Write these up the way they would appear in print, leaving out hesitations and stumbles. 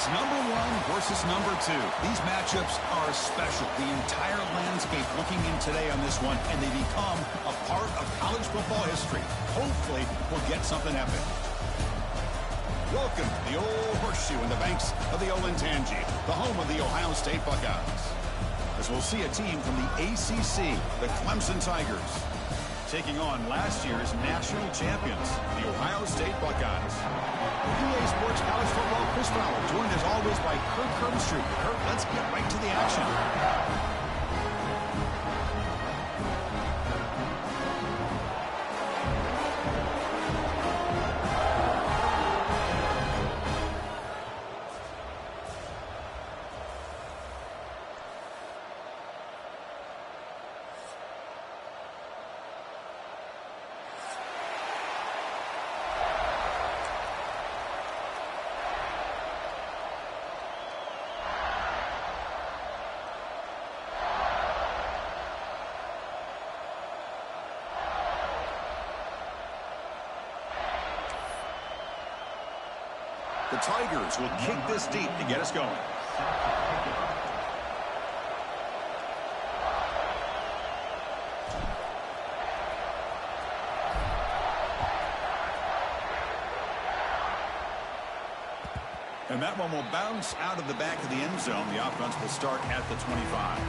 It's number one versus number two. These matchups are special. The entire landscape looking in today on this one, and they become a part of college football history. Hopefully, we'll get something epic. Welcome to the old horseshoe in the banks of the Olentangy, the home of the Ohio State Buckeyes. As we'll see a team from the ACC, the Clemson Tigers, taking on last year's national champions, the Ohio State Buckeyes. EA Sports College Football, Chris Fowler, joined as always by Kurt Kurtenstreet. Kurt, let's get right to the action. The Tigers will kick this deep to get us going. And that one will bounce out of the back of the end zone. The offense will start at the 25.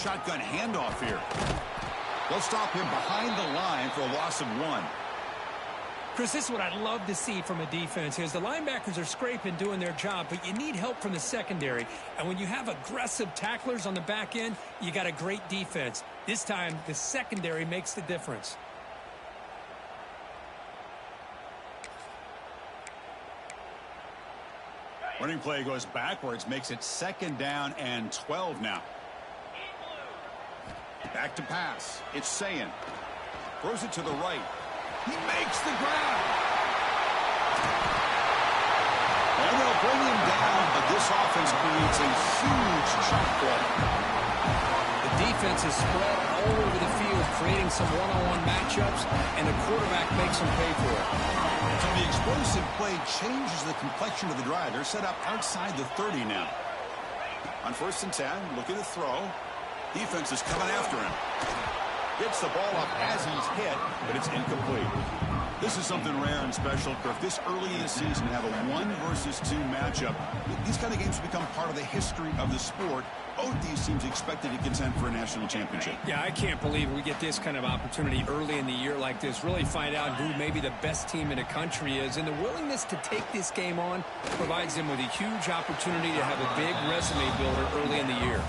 Shotgun handoff here. They'll stop him behind the line for a loss of 1. Chris, this is what I'd love to see from a defense is the linebackers are scraping, doing their job, but you need help from the secondary. And when you have aggressive tacklers on the back end, you got a great defense. This time, the secondary makes the difference. Running play goes backwards, makes it 2nd down and 12 now. Back to pass. It's Sayin. Throws it to the right. He makes the grab. And they'll bring him down, but this offense creates a huge chunk play. The defense is spread all over the field, creating some one-on-one matchups, and the quarterback makes them pay for it. So the explosive play changes the complexion of the drive. They're set up outside the 30 now. On 1st and 10, look at the throw. Defense is coming after him. Gets the ball up as he's hit, but it's incomplete. This is something rare and special, Kirk. This early in the season, have a 1 versus 2 matchup. These kind of games become part of the history of the sport. Both these teams expected to contend for a national championship. Yeah, I can't believe we get this kind of opportunity early in the year like this. Really find out who maybe the best team in the country is. And the willingness to take this game on provides them with a huge opportunity to have a big resume builder early in the year.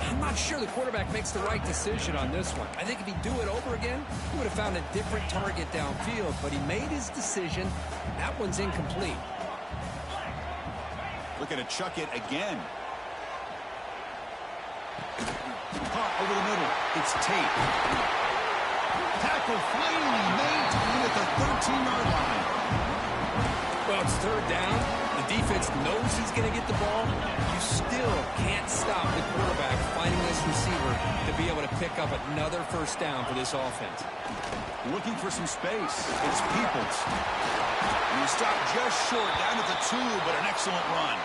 I'm not sure the quarterback makes the right decision on this one. I think if he'd do it over again, he would have found a different target downfield, but he made his decision. That one's incomplete. Looking to chuck it again. Caught over the middle. It's Tate. Tackle finally made to win at the 13-yard line. Well, it's 3rd down. The defense knows he's going to get the ball. You still can't stop the quarterback finding this receiver to be able to pick up another 1st down for this offense. Looking for some space. It's Peoples. And he stopped just short down at the 2, but an excellent run.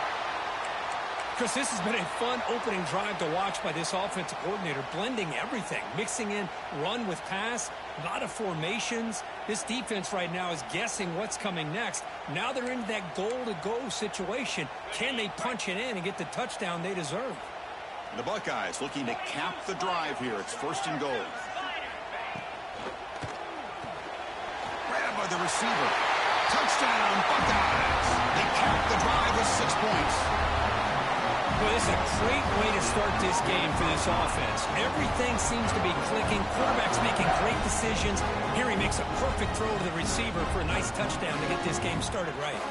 Chris, this has been a fun opening drive to watch by this offensive coordinator, blending everything, mixing in run with pass, a lot of formations. This defense right now is guessing what's coming next. Now they're in that goal-to-go situation. Can they punch it in and get the touchdown they deserve? The Buckeyes looking to cap the drive here. It's 1st and goal. Grabbed by the receiver. Touchdown, Buckeyes. They cap the drive with 6 points. Well, this is a great way to start this game for this offense. Everything seems to be clicking. Quarterback's making great decisions. Here he makes a perfect throw to the receiver for a nice touchdown to get this game started right.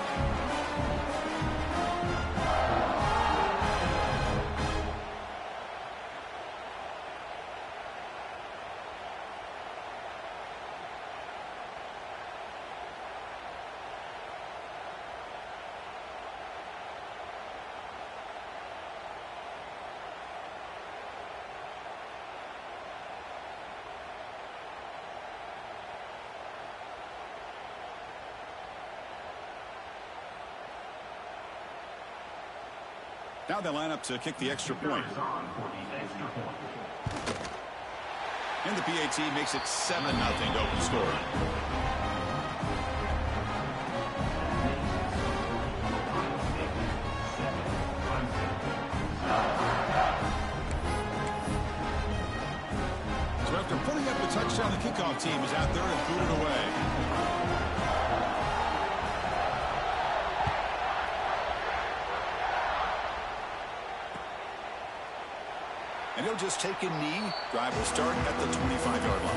Now they line up to kick the extra point. And the PAT makes it 7-0 to open score. So after putting up a touchdown, the kickoff team is out there and boot it away. And he'll just take a knee. Drive will start at the 25-yard line.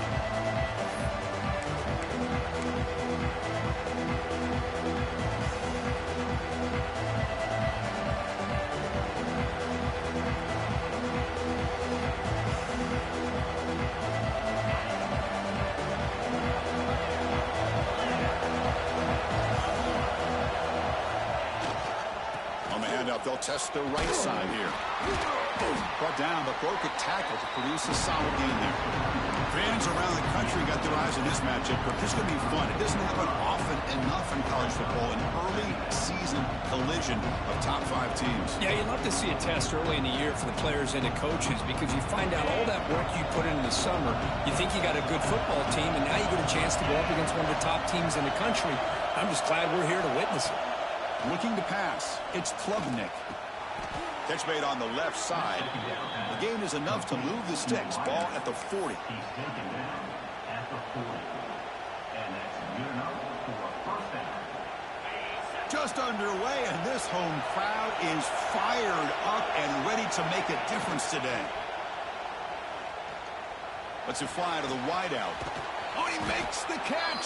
On the handoff, they'll test the right side here. Brought down, but broke a tackle to produce a solid gain there. Fans around the country got their eyes on this matchup, but this is going to be fun. It doesn't happen often enough in college football, an early season collision of top 5 teams. Yeah, you'd love to see a test early in the year for the players and the coaches because you find out all that work you put in the summer. You think you got a good football team, and now you get a chance to go up against one of the top teams in the country. I'm just glad we're here to witness it. Looking to pass, it's Klubnik. Catch made on the left side. The gain is enough to move the sticks. Ball at the 40. Just underway, and this home crowd is fired up and ready to make a difference today. Lets it fly to the wideout. Oh, he makes the catch.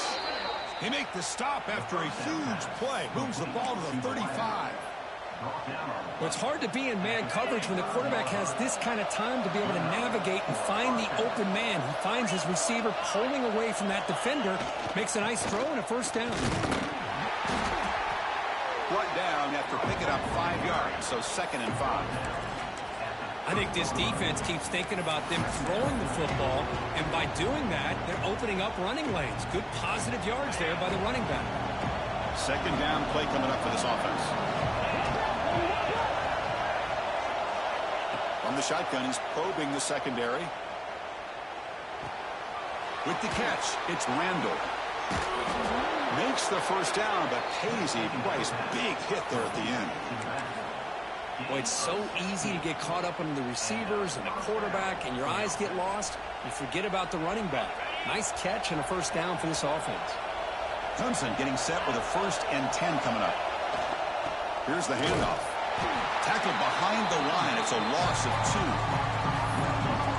He makes the stop after a huge play. Moves the ball to the 35. Well, it's hard to be in man coverage when the quarterback has this kind of time to be able to navigate and find the open man. He finds his receiver pulling away from that defender, makes a nice throw and a first down. Brought down after picking up 5 yards, so 2nd and 5. I think this defense keeps thinking about them throwing the football, and by doing that, they're opening up running lanes. Good positive yards there by the running back. 2nd down play coming up for this offense. From the shotgun, he's probing the secondary. With the catch, it's Randall. Makes the first down, but pays a price. Big hit there at the end. Boy, it's so easy to get caught up on the receivers and the quarterback, and your eyes get lost. You forget about the running back. Nice catch and a first down for this offense. Clemson getting set with a 1st and 10 coming up. Here's the handoff. Tackled behind the line. It's a loss of 2.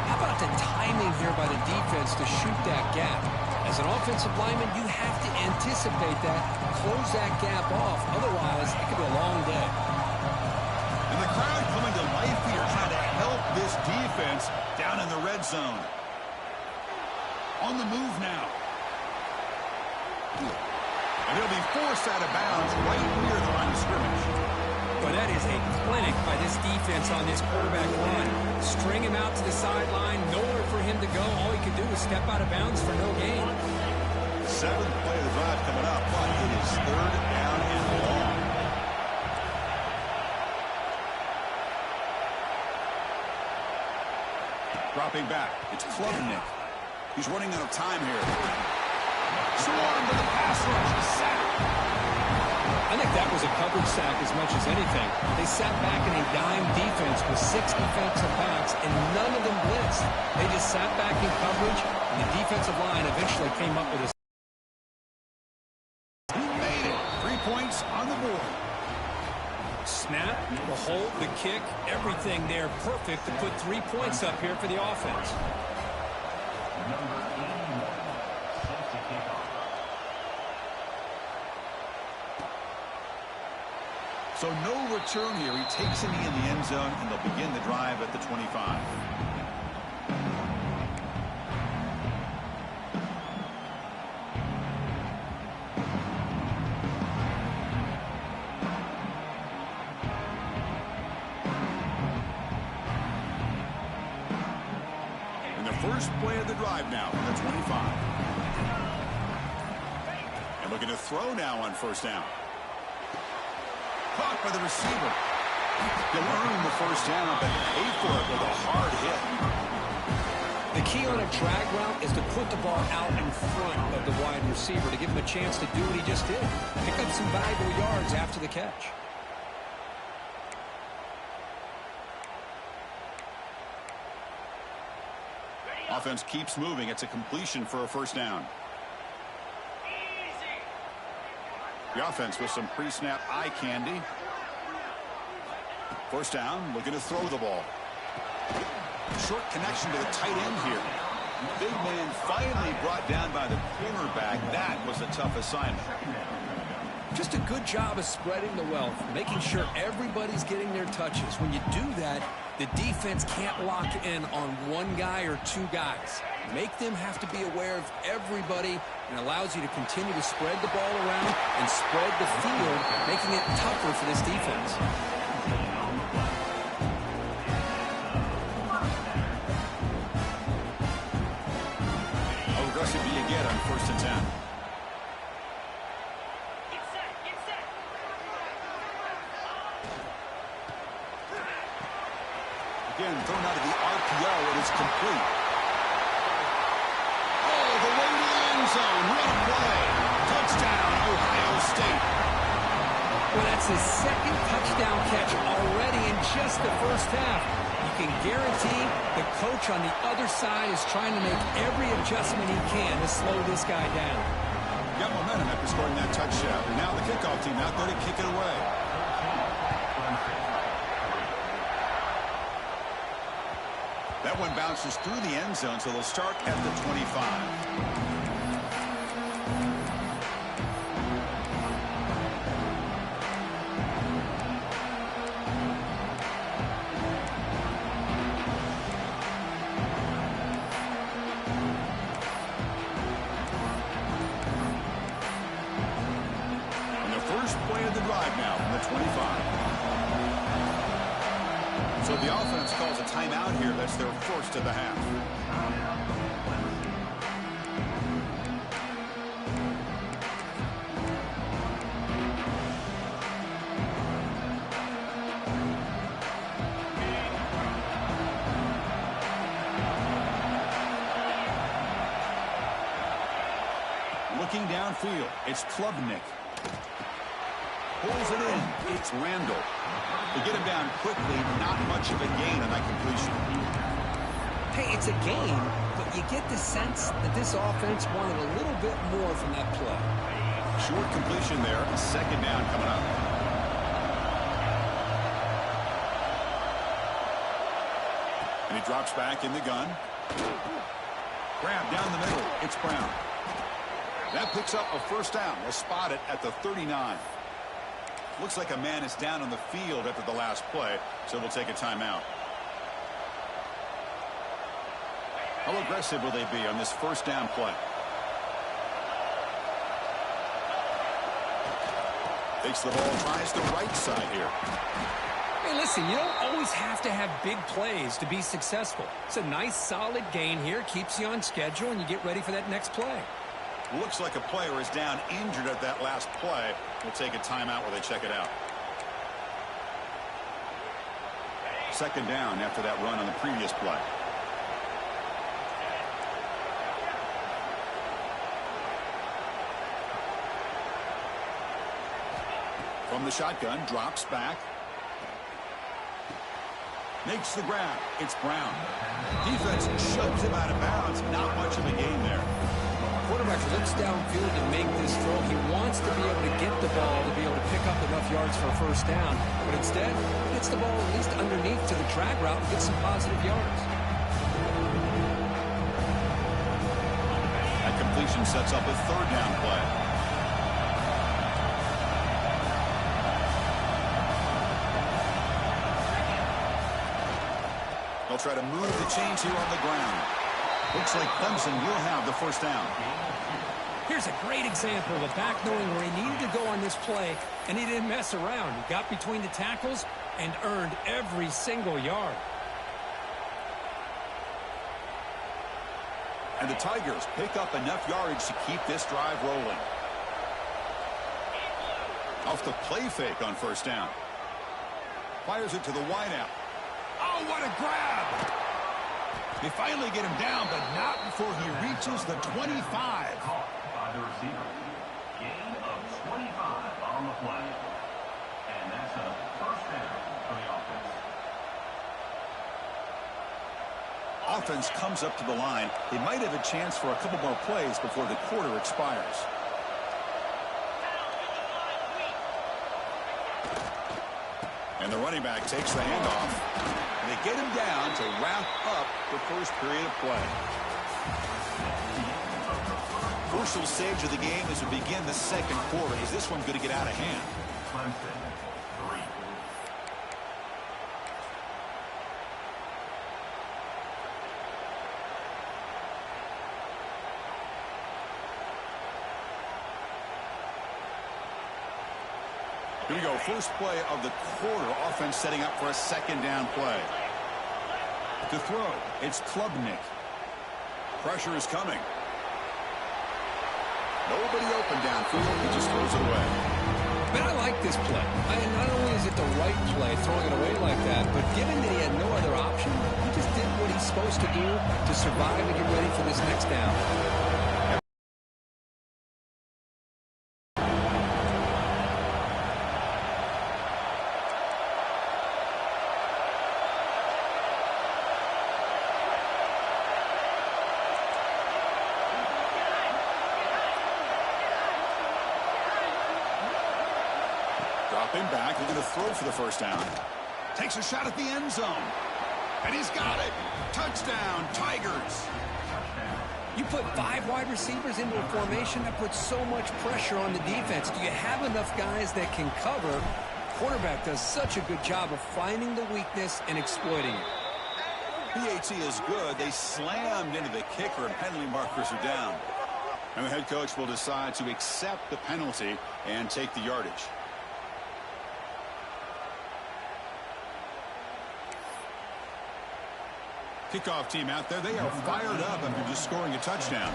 How about the timing here by the defense to shoot that gap? As an offensive lineman, you have to anticipate that, close that gap off. Otherwise, it could be a long day. And the crowd coming to life here, trying to help this defense down in the red zone. On the move now. And he'll be forced out of bounds right near the line of scrimmage. Boy, that is a clinic by this defense on this quarterback run. String him out to the sideline, nowhere for him to go. All he can do is step out of bounds for no gain. 7th play of the drive coming up, but it is 3rd down and long. Dropping back, it's Klubnik. He's running out of time here. Swarmed to the pass rush, a sack. I think that was a coverage sack as much as anything. They sat back in a dime defense with 6 defensive backs, and none of them blitzed. They just sat back in coverage, and the defensive line eventually came up with a... He made it. 3 points on the board. Snap, the hold, the kick, everything there perfect to put 3 points up here for the offense. So no return here. He takes a knee in the end zone, and they'll begin the drive at the 25. And the first play of the drive now, the 25. And looking to throw now on 1st down. Caught by the receiver. You'll earn the first down, but pay for it with a hard hit. The key on a drag route is to put the ball out in front of the wide receiver to give him a chance to do what he just did. Pick up some valuable yards after the catch. Offense keeps moving. It's a completion for a first down. The offense with some pre-snap eye candy. First down, looking to throw the ball. Short connection to the tight end here. Big man finally brought down by the cornerback. That was a tough assignment. Just a good job of spreading the wealth, making sure everybody's getting their touches. When you do that, the defense can't lock in on one guy or two guys. Make them have to be aware of everybody, and allows you to continue to spread the ball around and spread the field, making it tougher for this defense. How aggressive do you get on first and 10? Again, thrown out of the RPO, it is complete. Oh, the way to the end zone. What a play. Touchdown, Ohio State. Well, that's his second touchdown catch already in just the first half. You can guarantee the coach on the other side is trying to make every adjustment he can to slow this guy down. Got momentum after scoring that touchdown. And now the kickoff team out there to kick it away. That one bounces through the end zone, so they'll start at the 25. And the first play of the drive now from the 25. So the offense calls a timeout here. That's their first of the half. Looking downfield, it's Klubnik. Pulls it in. It's Randall. They get him down quickly. Not much of a gain on that completion. Hey, it's a gain, but you get the sense that this offense wanted a little bit more from that play. Short completion there. Second down coming up. And he drops back in the gun. Grab down the middle. It's Brown. That picks up a first down. They'll spot it at the 39. Looks like a man is down on the field after the last play, so we'll take a timeout. How aggressive will they be on this first down play? Takes the ball, tries the right side here. Hey, listen, you don't always have to have big plays to be successful. It's a nice, solid gain here, keeps you on schedule, and you get ready for that next play. Looks like a player is down injured at that last play. We'll take a timeout while they check it out. Second down after that run on the previous play. From the shotgun, drops back. Makes the grab. It's Brown. Defense shoves him out of bounds. Not much of a gain there. Quarterback looks downfield to make this throw. He wants to be able to get the ball to be able to pick up enough yards for a first down. But instead, he gets the ball at least underneath to the drag route and gets some positive yards. That completion sets up a third down play. They'll try to move the chains here on the ground. Looks like Clemson will have the first down. Here's a great example of a back knowing where he needed to go on this play, and he didn't mess around. He got between the tackles and earned every single yard. And the Tigers pick up enough yardage to keep this drive rolling. Off the play fake on first down. Fires it to the wideout. Oh, what a grab! They finally get him down, but not before he reaches the 25. Caught by the receiver. Gain of 25 on the play. And that's a first down for the offense. Offense comes up to the line. They might have a chance for a couple more plays before the quarter expires. And the running back takes the handoff. And they get him down to wrap up the first period of play. Crucial stage of the game as we begin the second quarter. Is this one going to get out of hand? Clemson, 3. Here we go. First play of the quarter. Offense setting up for a second down play. To throw, it's Klubnik. Pressure is coming. Nobody open downfield. He just throws it away. Man, I like this play. Not only is it the right play, throwing it away like that, but given that he had no other option, he just did what he's supposed to do to survive and get ready for this next down. Dropping back, they're going to throw for the first down. Takes a shot at the end zone. And he's got it. Touchdown, Tigers. You put 5 wide receivers into a formation that puts so much pressure on the defense. Do you have enough guys that can cover? Quarterback does such a good job of finding the weakness and exploiting it. PAT is good. They slammed into the kicker and penalty markers are down. And the head coach will decide to accept the penalty and take the yardage. Kickoff team out there. They are fired up after just scoring a touchdown.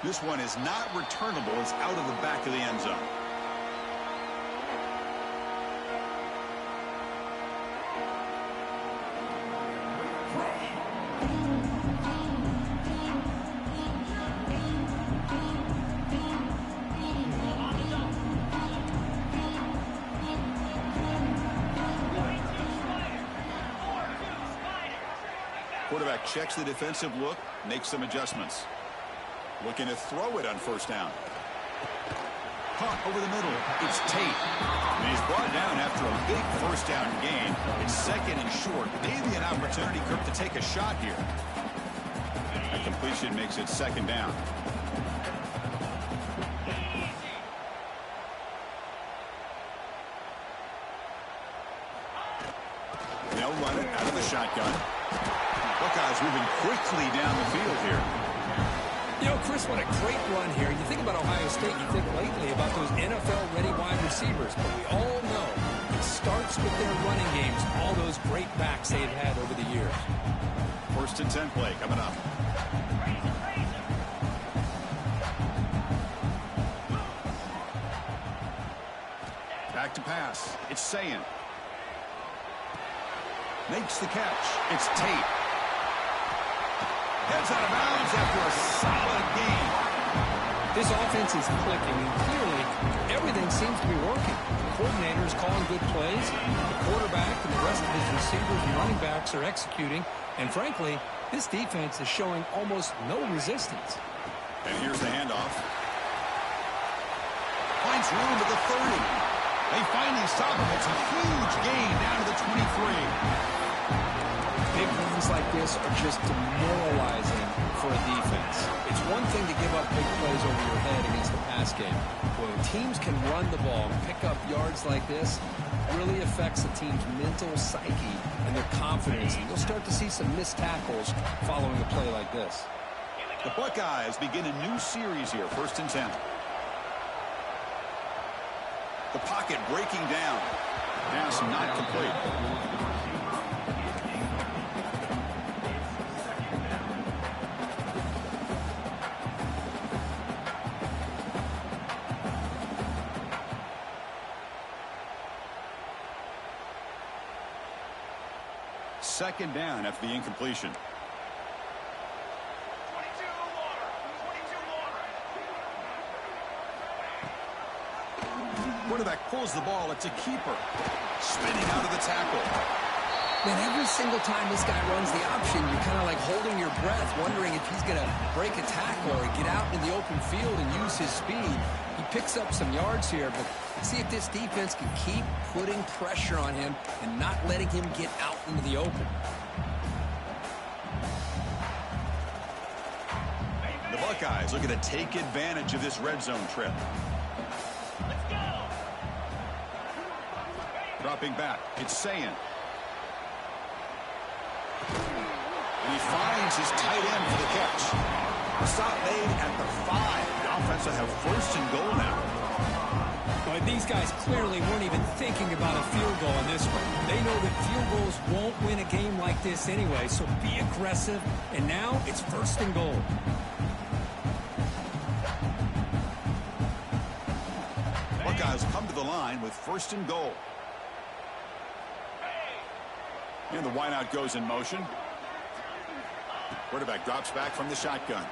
This one is not returnable. It's out of the back of the end zone. Quarterback checks the defensive look, makes some adjustments. Looking to throw it on first down. Caught over the middle. It's Tate. And he's brought down after a big first down gain. It's second and short. Maybe an opportunity, Kirk, to take a shot here. That completion makes it second down. They'll run it out of the shotgun. Buckeyes moving quickly down the field here. You know, Chris, what a great run here. You think about Ohio State, you think lately about those NFL-ready wide receivers, but we all know it starts with their running games, all those great backs they've had over the years. First and 10 play coming up. Back to pass. It's Sayin. Makes the catch. It's Tate. Heads out of bounds after a solid game. This offense is clicking, and clearly everything seems to be working. The coordinator is calling good plays. The quarterback and the rest of his receivers and running backs are executing. And frankly, this defense is showing almost no resistance. And here's the handoff. Finds room at the 30. They finally stop him. It's a huge gain down to the 23. Big runs like this are just demoralizing for a defense. It's one thing to give up big plays over your head against the pass game. When teams can run the ball and pick up yards like this, it really affects the team's mental psyche and their confidence. And you'll start to see some missed tackles following a play like this. The Buckeyes begin a new series here, first and 10. The pocket breaking down. Pass not complete. second down after the incompletion. Quarterback pulls the ball. It's a keeper. Spinning out of the tackle. Man, every single time this guy runs the option, you're kind of like holding your breath, wondering if he's going to break a tackle or get out into the open field and use his speed. He picks up some yards here, but see if this defense can keep putting pressure on him and not letting him get out into the open. The Buckeyes looking to take advantage of this red zone trip. Dropping back, it's Sayin. And he finds his tight end for the catch. The stop made at the 5. The offense will have first and goal now. But these guys clearly weren't even thinking about a field goal in this one. They know that field goals won't win a game like this anyway, so be aggressive. And now it's first and goal. Buckeyes come to the line with first and goal. And the wideout goes in motion. Quarterback drops back from the shotgun.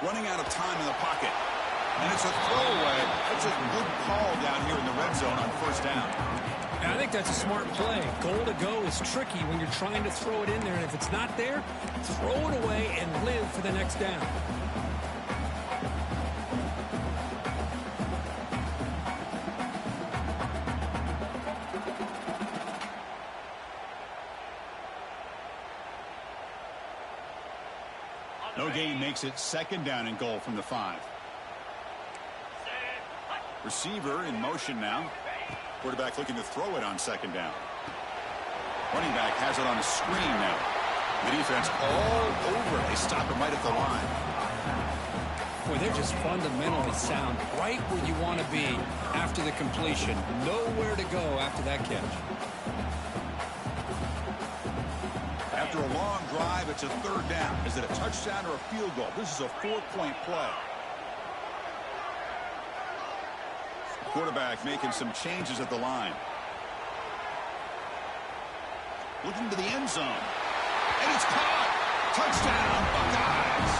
Running out of time in the pocket. And it's a throwaway. That's a good call down here in the red zone on first down. And I think that's a smart play. Goal to go is tricky when you're trying to throw it in there. And if it's not there, throw it away and live for the next down. No gain makes it second down and goal from the 5. Receiver in motion now. Quarterback looking to throw it on second down. Running back has it on a screen now. The defense all over. They stop him right at the line. Boy, they're just fundamentally sound. Right where you want to be after the completion. Nowhere to go after that catch. After a long drive, it's a third down. Is it a touchdown or a field goal? This is a 4-point play. Quarterback making some changes at the line. Looking to the end zone. And it's caught. Touchdown, Buckeyes.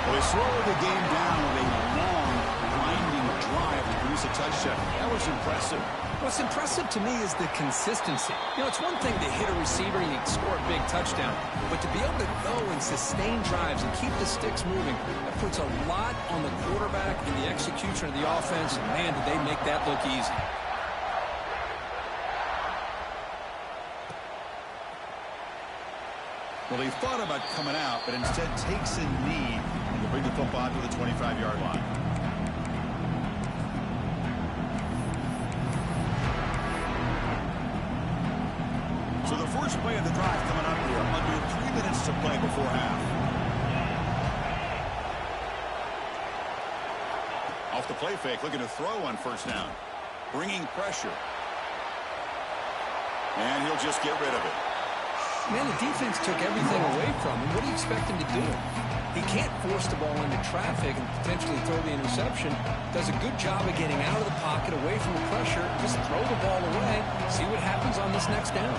Well, they slowed the game down with a long, grinding drive to produce a touchdown. That was impressive. What's impressive to me is the consistency. You know, it's one thing to hit a receiver and you can score a big touchdown, but to be able to go and sustain drives and keep the sticks moving, that puts a lot on the quarterback and the execution of the offense. And man, did they make that look easy. Well, he thought about coming out, but instead takes a knee and will bring the football to the 25-yard line. So the first play of the drive coming up here. Under 3 minutes to play before half. Off the play fake, looking to throw on first down. Bringing pressure. And he'll just get rid of it. Man, the defense took everything away from him. What do you expect him to do? He can't force the ball into traffic and potentially throw the interception. Does a good job of getting out of the pocket, away from the pressure. Just throw the ball away. See what happens on this next down.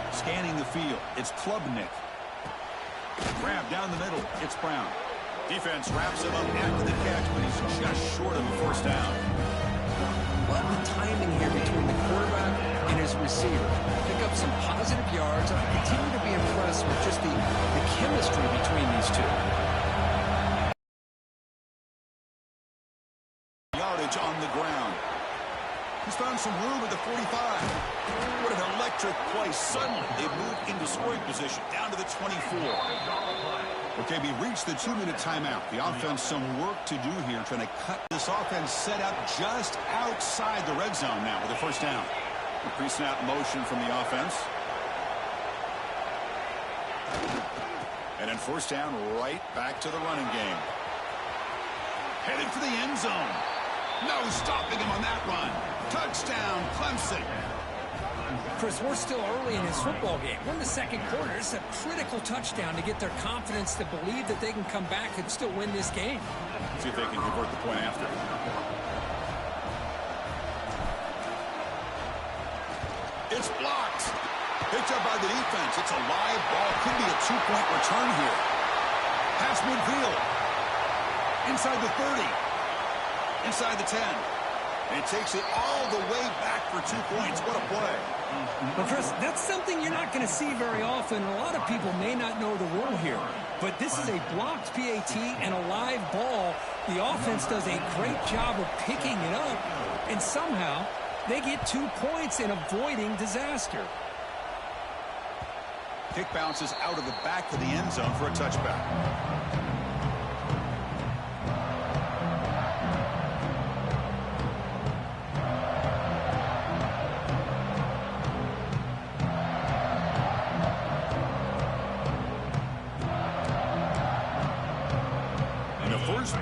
Scanning the field. It's Klubnik. Grab down the middle. It's Brown. Defense wraps him up after the catch, but he's just short of a first down. Love the timing here between the quarterback and his receiver. Pick up some positive yards. I continue to be impressed with just the chemistry between these two. Yardage on the ground. He's found some room at the 45. What an electric play. Suddenly, they move into scoring position, down to the 24. Okay, we reached the 2-minute timeout. The offense some work to do here, trying to cut this offense set up just outside the red zone now with a first down. The pre-snap motion from the offense. And then first down right back to the running game. Headed for the end zone. No stopping him on that run. Touchdown, Clemson. Chris, we're still early in this football game. We're in the second quarter. It's a critical touchdown to get their confidence to believe that they can come back and still win this game. See if they can convert the point after. It's blocked. Picked up by the defense. It's a live ball. Could be a two-point return here. Pass midfield. Inside the 30. Inside the 10. And takes it all the way back for 2 points. What a play. Well, Chris, that's something you're not going to see very often. A lot of people may not know the rule here. But this is a blocked PAT and a live ball. The offense does a great job of picking it up. And somehow, they get 2 points in avoiding disaster. Kick bounces out of the back of the end zone for a touchback.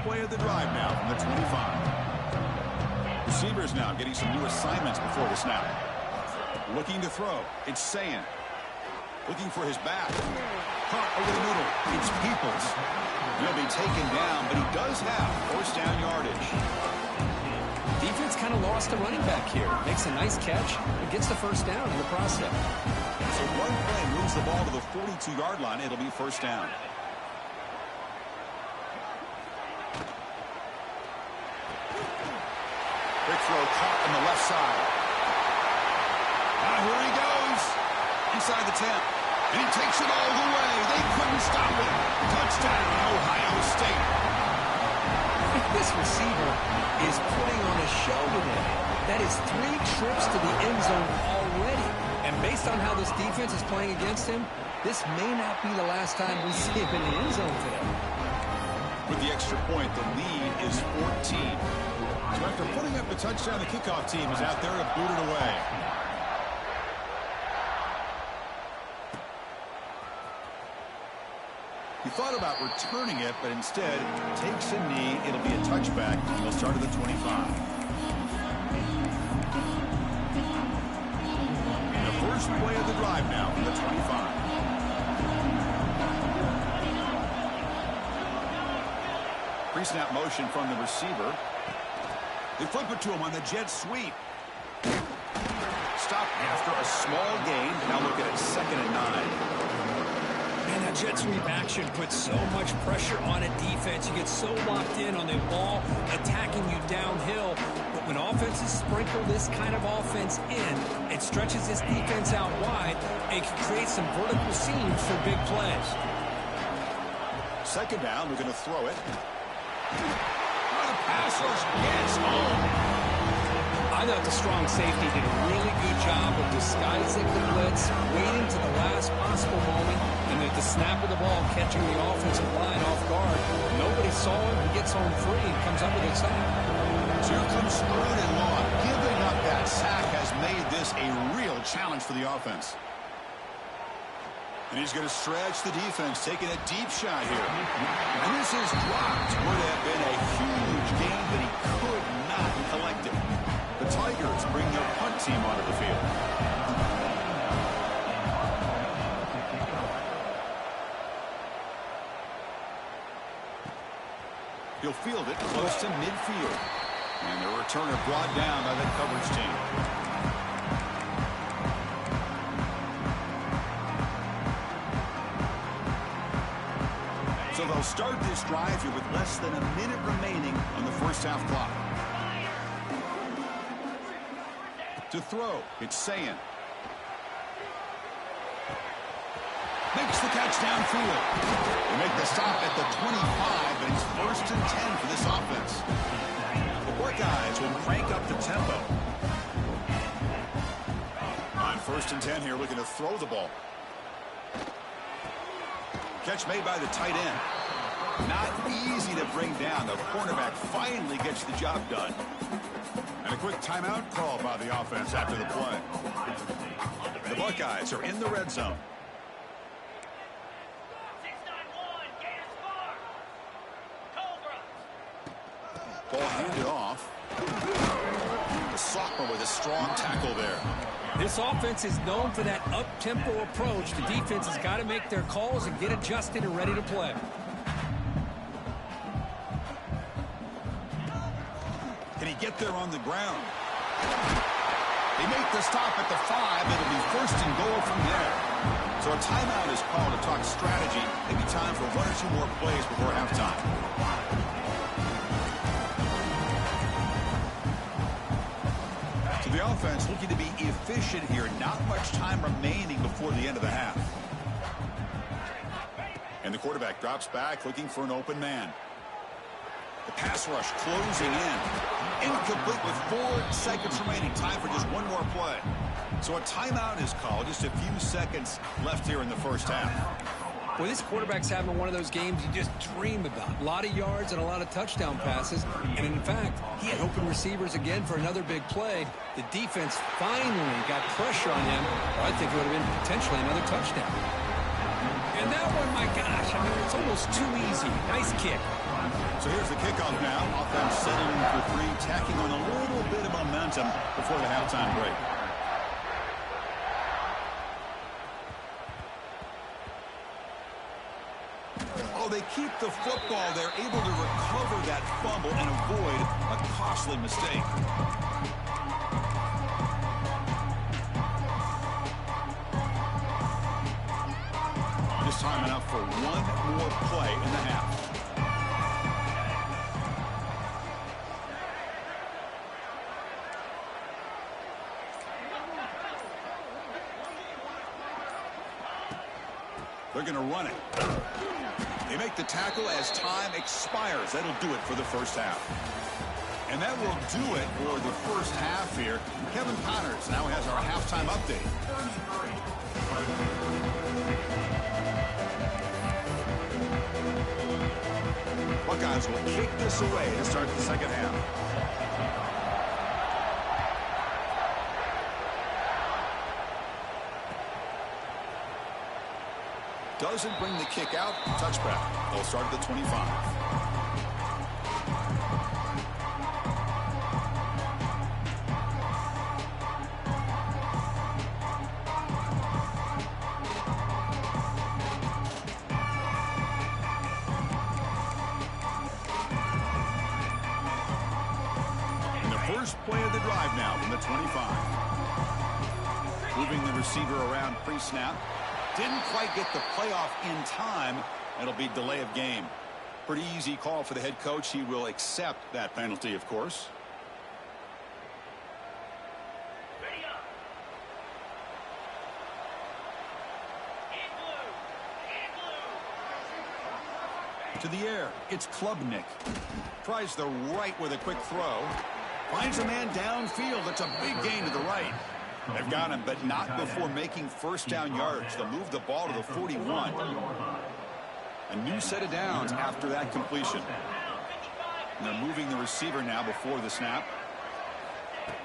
Play of the drive now from the 25. Receivers now getting some new assignments before the snap. Looking to throw. It's Sayin. Looking for his back. Caught over the middle. It's Peoples. He'll be taken down, but he does have first down yardage. Defense kind of lost a running back here. Makes a nice catch and gets the first down in the process. So one play moves the ball to the 42-yard line. It'll be first down. Quick throw caught on the left side. Now here he goes. Inside the 10. And he takes it all the way. They couldn't stop it. Touchdown, Ohio State. This receiver is putting on a show today. That is 3 trips to the end zone already. And based on how this defense is playing against him, this may not be the last time we see him in the end zone today. With the extra point, the lead is 14. So after putting up the touchdown, the kickoff team is out there to boot it away. He thought about returning it, but instead takes a knee. It'll be a touchback. He'll start at the 25. And the first play of the drive now from the 25. Pre-snap motion from the receiver. They flip it to him on the jet sweep. Stop after a small gain. Now look at it, 2nd and 9. Man, that jet sweep action puts so much pressure on a defense. You get so locked in on the ball attacking you downhill. But when offenses sprinkle this kind of offense in, it stretches this defense out wide and can create some vertical seams for big plays. 2nd down, we're going to throw it. Pass rush gets home. I thought the strong safety did a really good job of disguising the blitz, waiting to the last possible moment, and at the snap of the ball, catching the offensive line off guard. Nobody saw him. He gets home free and comes up with a sack. So here comes 3rd and long. Giving up that sack has made this a real challenge for the offense. And he's going to stretch the defense, taking a deep shot here. And this is dropped. Would have been a huge gain, but he could not collect it. The Tigers bring their punt team onto the field. He'll field it close to midfield. And the returner brought down by the coverage team. So they'll start this drive here with less than a minute remaining on the first half clock. To throw, it's Sayin. Makes the catch downfield. They make the stop at the 25, but it's 1st and 10 for this offense. The Buckeyes will crank up the tempo. On 1st and 10 here, looking to throw the ball. Catch made by the tight end. Not easy to bring down. The cornerback finally gets the job done. And a quick timeout call by the offense after the play. The Buckeyes are in the red zone. Ball handed off. The sophomore with a strong tackle there. This offense is known for that up-tempo approach. The defense has got to make their calls and get adjusted and ready to play. Can he get there on the ground? They make the stop at the 5. It'll be first and goal from there. So a timeout is called to talk strategy. Maybe time for 1 or 2 more plays before halftime. So the offense looking to be efficient here. Not much time remaining before the end of the half. And the quarterback drops back looking for an open man. The pass rush closing in. Incomplete with 4 seconds remaining. Time for just 1 more play. So a timeout is called. Just a few seconds left here in the first half. Well, this quarterback's having one of those games you just dream about. A lot of yards and a lot of touchdown passes. And in fact, he had open receivers again for another big play. The defense finally got pressure on him. I think it would have been potentially another touchdown. And that one, my gosh, I mean, it's almost too easy. Nice kick. So here's the kickoff now. Offense settling for 3, tacking on a little bit of momentum before the halftime break. Oh, they keep the football. They're able to recover that fumble and avoid a costly mistake. This time enough for 1 more play in the half. They're going to run it. They make the tackle as time expires. That'll do it for the first half. And that will do it for the first half here. Kevin Connors now has our halftime update. Buckeyes will kick this away to start the second half. Doesn't bring the kick out. Touchback. They'll start at the 25. And the first play of the drive now from the 25. Moving the receiver around pre-snap. Didn't quite get the playoff in time. It'll be delay of game. Pretty easy call for the head coach. He will accept that penalty, of course. To the air, it's Klubnik. Tries the right with a quick throw. Finds a man downfield. It's a big gain to the right. They've got him, but not before making first down yards. They'll move the ball to the 41. A new set of downs after that completion. And they're moving the receiver now before the snap.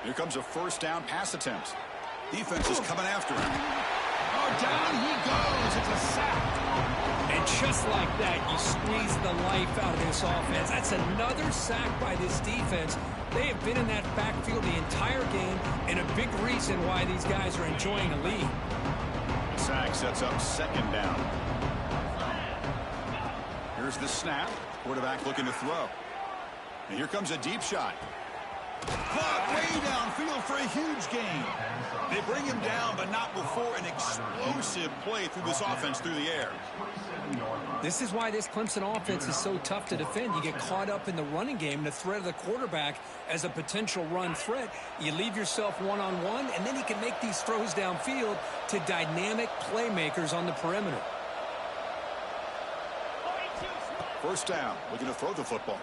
Here comes a first down pass attempt. Defense is coming after him. Oh, down he goes. It's a sack. And just like that, you squeeze the life out of this offense. That's another sack by this defense. They have been in that backfield the entire game, and a big reason why these guys are enjoying a lead. Sack sets up second down. Here's the snap. Quarterback looking to throw. And here comes a deep shot. Caught way downfield for a huge gain. They bring him down, but not before an explosive play through this offense through the air. This is why this Clemson offense is so tough to defend. You get caught up in the running game and the threat of the quarterback as a potential run threat. You leave yourself one-on-one, and then you can make these throws downfield to dynamic playmakers on the perimeter. First down, looking to throw the football.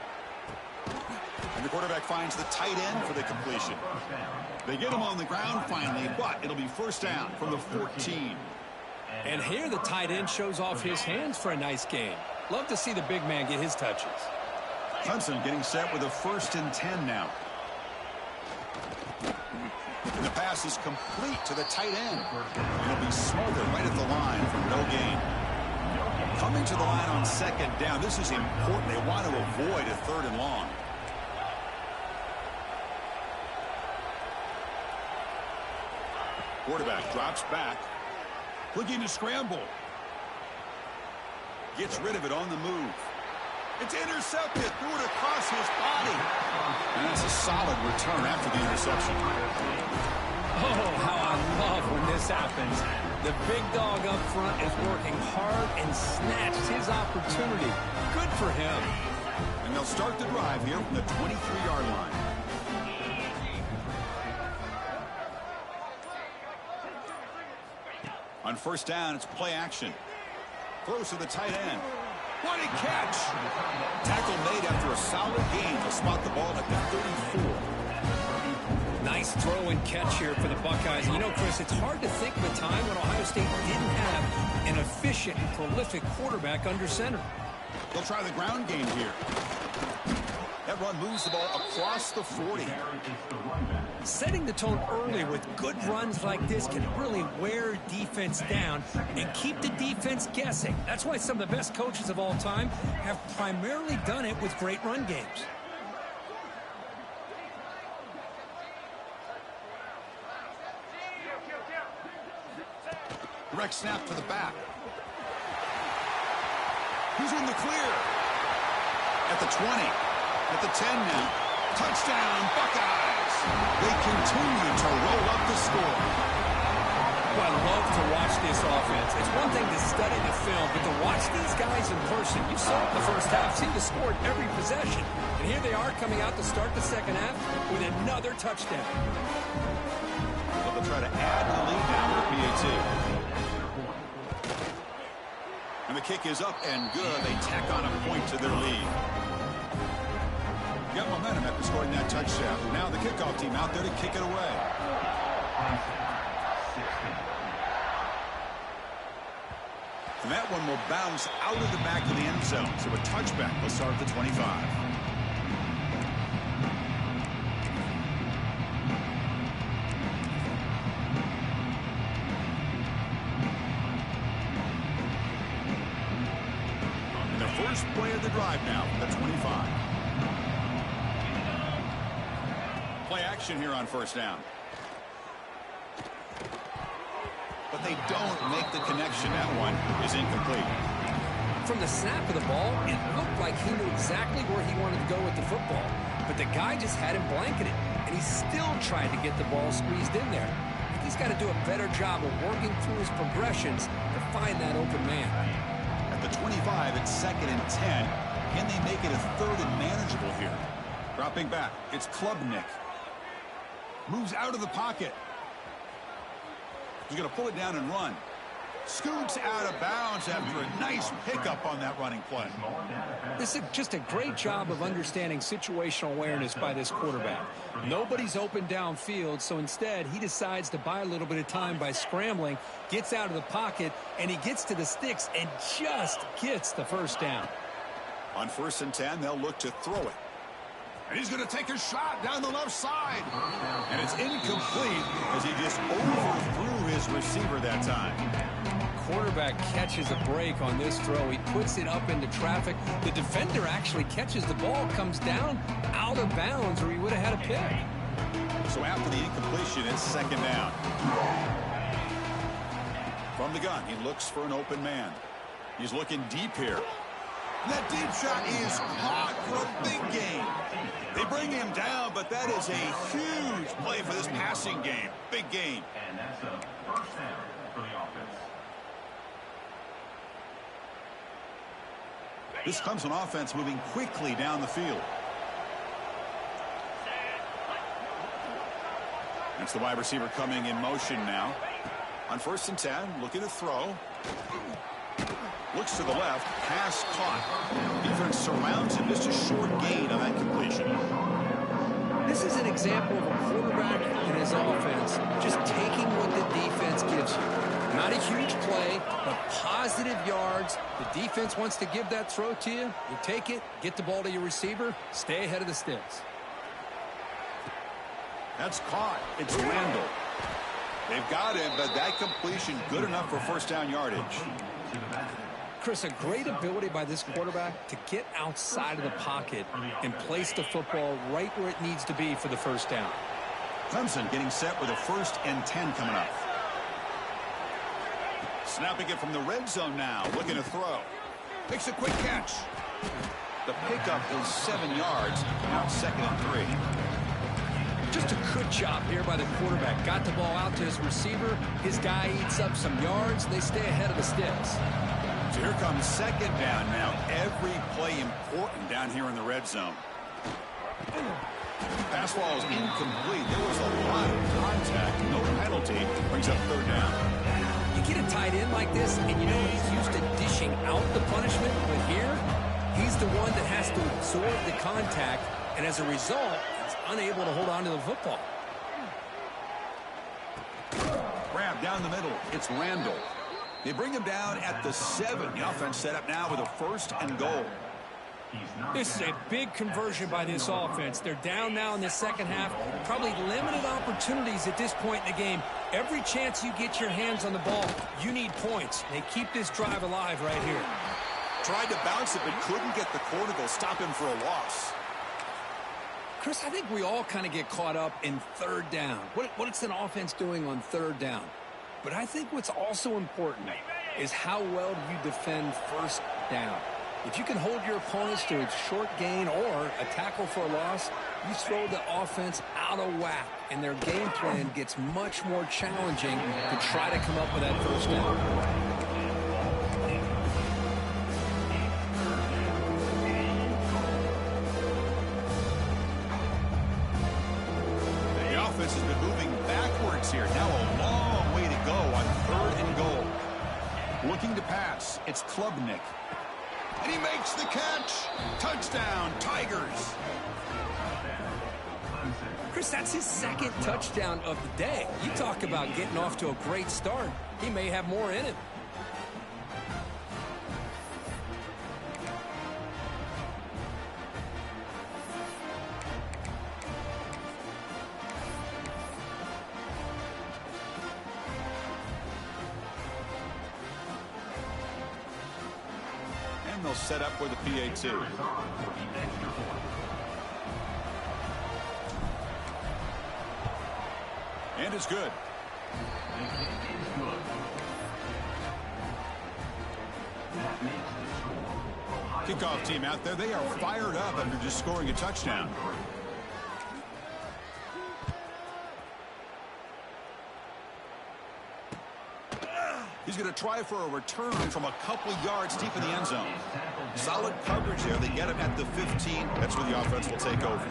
And the quarterback finds the tight end for the completion. They get him on the ground finally, but it'll be first down from the 14. And here the tight end shows off his hands for a nice gain. Love to see the big man get his touches. Clemson getting set with a 1st and 10 now. And the pass is complete to the tight end. It'll be smothered right at the line for no gain. Coming to the line on second down. This is important. They want to avoid a 3rd and long. Quarterback drops back. Looking to scramble. Gets rid of it on the move. It's intercepted. Threw it across his body. And that's a solid return after the interception. Oh, how I love when this happens. The big dog up front is working hard and snatched his opportunity. Good for him. And they'll start the drive here from the 23-yard line. On first down, it's play action. Throws to the tight end. What a catch! Tackle made after a solid gain to spot the ball at the 34. Nice throw and catch here for the Buckeyes. You know, Chris, it's hard to think of a time when Ohio State didn't have an efficient and prolific quarterback under center. They'll try the ground game here. That run moves the ball across the 40. Setting the tone early with good runs like this can really wear defense down and keep the defense guessing. That's why some of the best coaches of all time have primarily done it with great run games. Direct snap to the back. He's in the clear. At the 20. At the 10 now. Touchdown, Buckeyes. They continue to roll up the score. Well, I love to watch this offense. It's one thing to study the film, but to watch these guys in person. You saw it in the first half. Seemed to score every possession. And here they are coming out to start the second half with another touchdown. Well, they'll try to add the lead now with PAT. And the kick is up and good. They tack on a point to their lead. Got momentum after scoring that touchdown. Now the kickoff team out there to kick it away. And that one will bounce out of the back of the end zone. So a touchback will start at the 25. And the first play of the drive now from the 25. Play action here on first down. But they don't make the connection. That one is incomplete. From the snap of the ball, it looked like he knew exactly where he wanted to go with the football. But the guy just had him blanketed, and he still tried to get the ball squeezed in there. He's got to do a better job of working through his progressions to find that open man. At the 25, it's 2nd and 10. Can they make it a 3rd and manageable here? Dropping back, it's Klubnik. Moves out of the pocket. He's going to pull it down and run. Scoots out of bounds after a nice pickup on that running play. This is just a great job of understanding situational awareness by this quarterback. Nobody's open downfield, so instead he decides to buy a little bit of time by scrambling, gets out of the pocket, and he gets to the sticks and just gets the first down. On 1st and 10, they'll look to throw it. And he's going to take a shot down the left side. And it's incomplete as he just overthrew his receiver that time. Quarterback catches a break on this throw. He puts it up into traffic. The defender actually catches the ball, comes down out of bounds, or he would have had a pick. So after the incompletion, it's 2nd down. From the gun, he looks for an open man. He's looking deep here. That deep shot is caught for a big gain. They bring him down, but that is a huge play for this passing game. Big gain. And that's a first down for the offense. This comes on offense moving quickly down the field. That's the wide receiver coming in motion now. On 1st and 10, looking to throw. Looks to the left, pass caught. Defense surrounds him, just a short gain on that completion. This is an example of a quarterback in his offense just taking what the defense gives you. Not a huge play, but positive yards. The defense wants to give that throw to you. You take it, get the ball to your receiver, stay ahead of the sticks. That's caught. It's Randall. They've got him, but that completion good enough for first down yardage. Chris, a great ability by this quarterback to get outside of the pocket and place the football right where it needs to be for the first down. Clemson getting set with a 1st and 10 coming up. Snapping it from the red zone now, looking to throw. Makes a quick catch. The pickup is 7 yards. Now 2nd and 3. Just a good job here by the quarterback. Got the ball out to his receiver. His guy eats up some yards. They stay ahead of the sticks. So here comes second down now. Every play important down here in the red zone. Pass ball is incomplete. There was a lot of contact. No penalty. Brings up third down. You get a tight end like this, and you know he's used to dishing out the punishment. But here, he's the one that has to absorb the contact, and as a result, he's unable to hold on to the football. Grab down the middle. It's Randall. They bring him down at the 7. The offense set up now with a 1st and goal. This is a big conversion by this offense. They're down now in the second half. Probably limited opportunities at this point in the game. Every chance you get your hands on the ball, you need points. They keep this drive alive right here. Tried to bounce it, but couldn't get the corner to stop him for a loss. Chris, I think we all kind of get caught up in third down. What's an offense doing on third down? But I think what's also important is how well do you defend first down. If you can hold your opponents to a short gain or a tackle for a loss, you throw the offense out of whack, and their game plan gets much more challenging to try to come up with that first down. The offense has been moving backwards here. Now a long way to go on 3rd and goal. Looking to pass. It's Klubnik. And he makes the catch. Touchdown, Tigers. Chris, that's his 2nd touchdown of the day. You talk about getting off to a great start. He may have more in it. They'll set up for the PAT. And it's good. Kickoff team out there. They are fired up after just scoring a touchdown. He's going to try for a return from a couple yards deep in the end zone. Solid coverage there. They get him at the 15. That's where the offense will take over.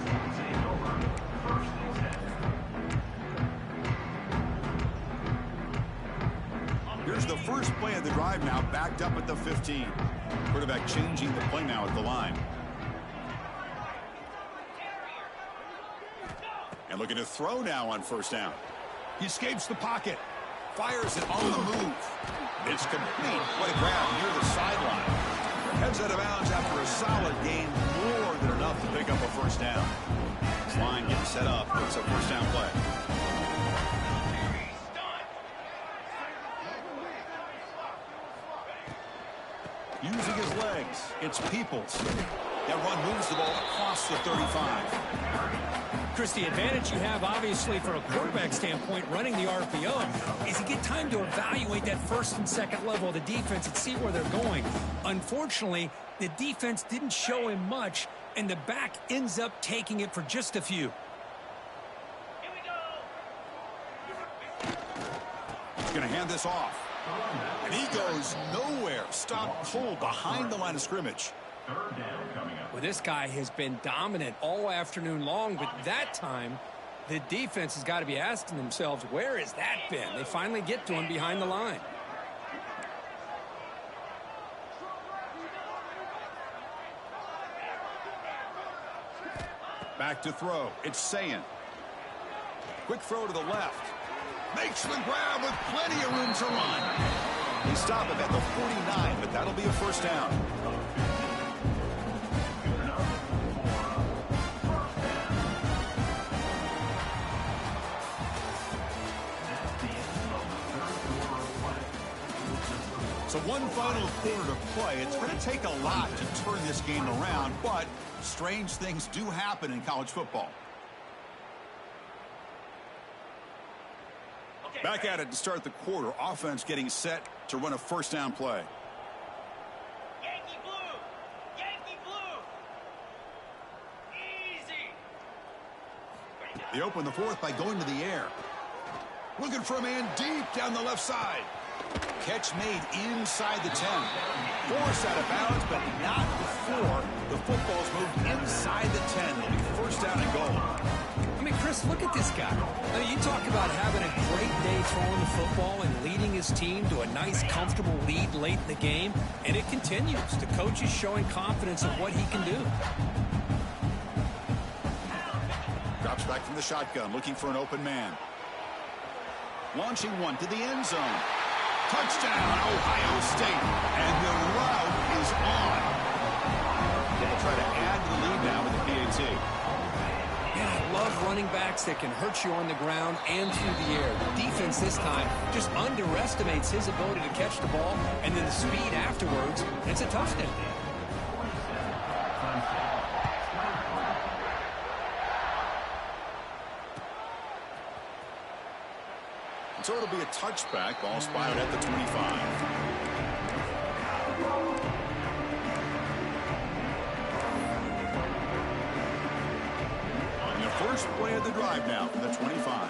Here's the first play of the drive now, backed up at the 15. Quarterback changing the play now at the line. And looking to throw now on 1st down. He escapes the pocket. Fires it on the move. It's complete. What a grab near the sideline. Heads out of bounds after a solid gain, more than enough to pick up a 1st down. This line getting set up. It's a 1st down play. Using his legs, it's Peoples. That run moves the ball across the 35. Chris, the advantage you have, obviously, from a quarterback standpoint, running the RPO, is you get time to evaluate that 1st and 2nd level of the defense and see where they're going. Unfortunately, the defense didn't show him much, and the back ends up taking it for just a few. He's going to hand this off. And he goes nowhere. Stop cold behind the line of scrimmage. Well, this guy has been dominant all afternoon long, but that time, the defense has got to be asking themselves, where has that been? They finally get to him behind the line. Back to throw. It's Sayin. Quick throw to the left. Makes the grab with plenty of room to run. He stopped him at the 49, but that'll be a 1st down. So one final quarter to play. It's going to take a lot to turn this game around, but strange things do happen in college football. Back at it to start the quarter. Offense getting set to run a 1st down play. Yankee blue! Yankee blue! Easy! They open the fourth by going to the air. Looking for a man deep down the left side. Catch made inside the 10. Forced out of bounds, but not before the football's moved inside the 10. It'll be first down and goal. I mean, Chris, look at this guy. I mean, you talk about having a great day throwing the football and leading his team to a nice, comfortable lead late in the game, and it continues. The coach is showing confidence of what he can do. Drops back from the shotgun, looking for an open man. Launching one to the end zone. Touchdown, Ohio State. And the route is on. They'll try to add to the lead now with the PAT. Yeah, I love running backs that can hurt you on the ground and through the air. The defense this time just underestimates his ability to catch the ball, and then the speed afterwards. It's a touchdown. So it'll be a touchback. Ball spotted at the 25. And the first play of the drive now from the 25.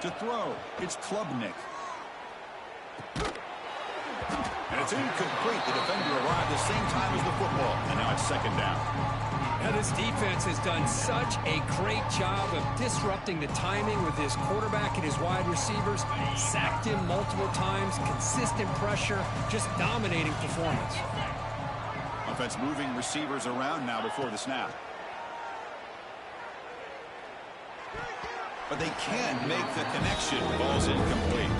To throw, it's Klubnik. And it's incomplete. The defender arrived the same time as the football. And now it's second down. Now, this defense has done such a great job of disrupting the timing with his quarterback and his wide receivers. Sacked him multiple times, consistent pressure, just dominating performance. Offense moving receivers around now before the snap. But they can't make the connection. Ball's incomplete.